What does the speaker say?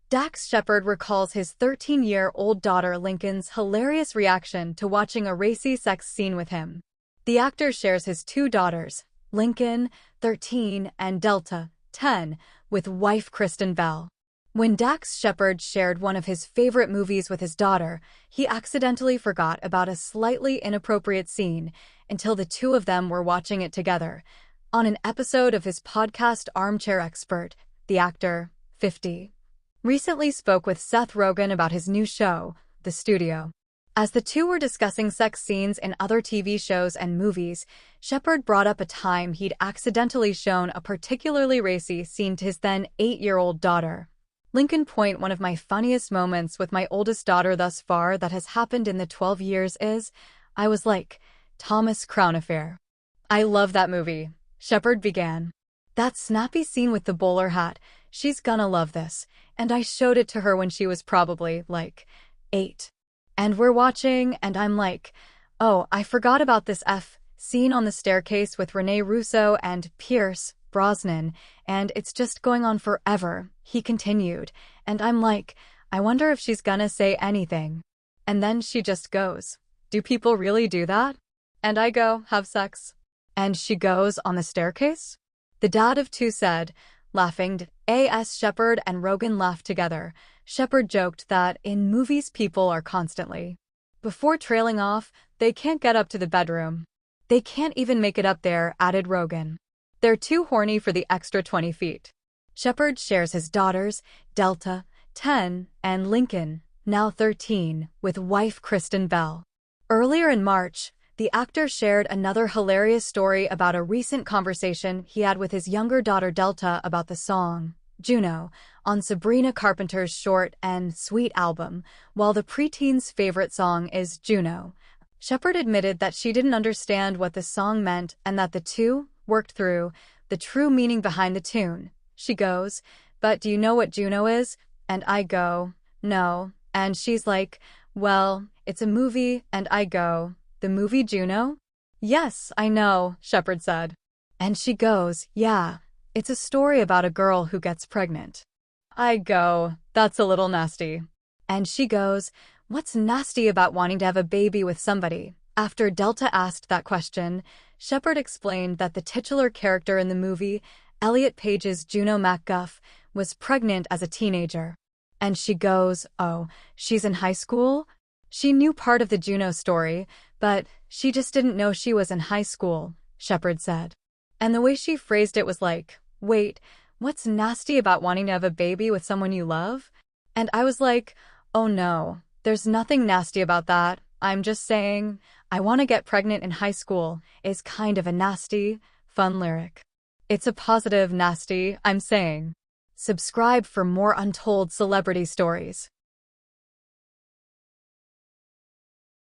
Dax Shepard recalls his 13-year-old daughter Lincoln's hilarious reaction to watching a racy sex scene with him. The actor shares his two daughters, Lincoln, 13, and Delta, 10, with wife Kristen Bell. When Dax Shepard shared one of his favorite movies with his daughter, he accidentally forgot about a slightly inappropriate scene until the two of them were watching it together. On an episode of his podcast Armchair Expert, the actor, 50, recently spoke with Seth Rogen about his new show, The Studio. As the two were discussing sex scenes in other TV shows and movies, Shepard brought up a time he'd accidentally shown a particularly racy scene to his then 8-year-old daughter. Lincoln point one of my funniest moments with my oldest daughter thus far that has happened in the 12 years is, I was like, Thomas Crown Affair. I love that movie, Shepard began. That snappy scene with the bowler hat, she's gonna love this, and I showed it to her when she was probably, like, 8. And we're watching, and I'm like, oh, I forgot about this scene on the staircase with Rene Russo and Pierce Brosnan, and it's just going on forever, he continued, and I'm like, I wonder if she's gonna say anything. And then she just goes, do people really do that? And I go, have sex. And she goes on the staircase? The dad of two said, laughing. A.S. Shepard and Rogen laughed together. Shepard joked that in movies people are constantly. Before trailing off, they can't get up to the bedroom. They can't even make it up there, added Rogen. They're too horny for the extra 20 feet. Shepard shares his daughters, Delta, 10, and Lincoln, now 13, with wife Kristen Bell. Earlier in March, the actor shared another hilarious story about a recent conversation he had with his younger daughter Delta about the song, Juno, on Sabrina Carpenter's Short and Sweet album, while the preteen's favorite song is Juno. Shepard admitted that she didn't understand what the song meant and that the two worked through the true meaning behind the tune. She goes, but do you know what Juno is? And I go, no. And she's like, well, it's a movie, and I go, the movie Juno? Yes, I know, Shepard said. And she goes, yeah, it's a story about a girl who gets pregnant. I go, that's a little nasty. And she goes, what's nasty about wanting to have a baby with somebody? After Delta asked that question, Shepard explained that the titular character in the movie, Elliot Page's Juno MacGuff, was pregnant as a teenager. And she goes, oh, she's in high school? She knew part of the Juno story, but she just didn't know she was in high school, Shepard said. And the way she phrased it was like, wait, what's nasty about wanting to have a baby with someone you love? And I was like, oh no, there's nothing nasty about that. I'm just saying, I want to get pregnant in high school is kind of a nasty, fun lyric. It's a positive nasty, I'm saying. Subscribe for more untold celebrity stories.